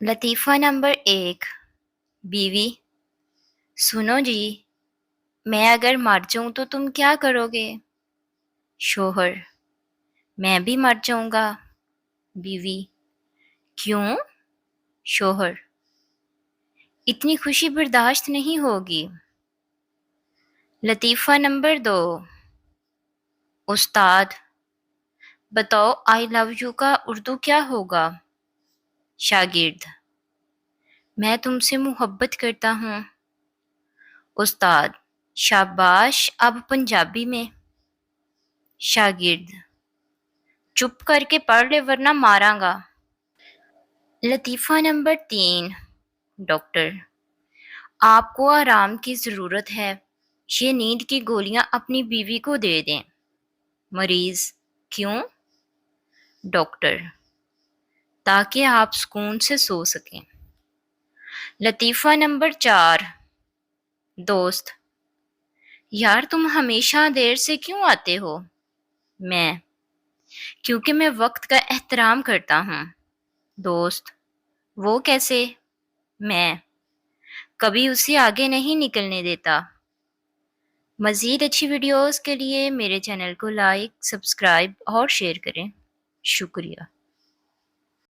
लतीफ़ा number 1। बीवी: सुनो जी, मैं अगर मर जाऊँ तो तुम क्या करोगे? शोहर: मैं भी मर जाऊँगा। बीवी: क्यों? शोहर: इतनी खुशी बर्दाश्त नहीं होगी। लतीफ़ा नंबर 2। उस्ताद: बताओ आई लव यू का उर्दू क्या होगा? शागिर्द: मैं तुमसे मोहब्बत करता हूँ। उस्ताद: शाबाश, अब पंजाबी में। शागिर्द: चुप करके पढ़ ले वरना मारांगा। लतीफ़ा नंबर 3। डॉक्टर: आपको आराम की ज़रूरत है, ये नींद की गोलियां अपनी बीवी को दे दें। मरीज: क्यों? डॉक्टर: ताकि आप सुकून से सो सकें। लतीफ़ा नंबर 4। दोस्त: यार तुम हमेशा देर से क्यों आते हो? मैं: क्योंकि मैं वक्त का एहतराम करता हूँ। दोस्त: वो कैसे? मैं: कभी उसे आगे नहीं निकलने देता। मज़ीद अच्छी वीडियोस के लिए मेरे चैनल को लाइक, सब्सक्राइब और शेयर करें। शुक्रिया।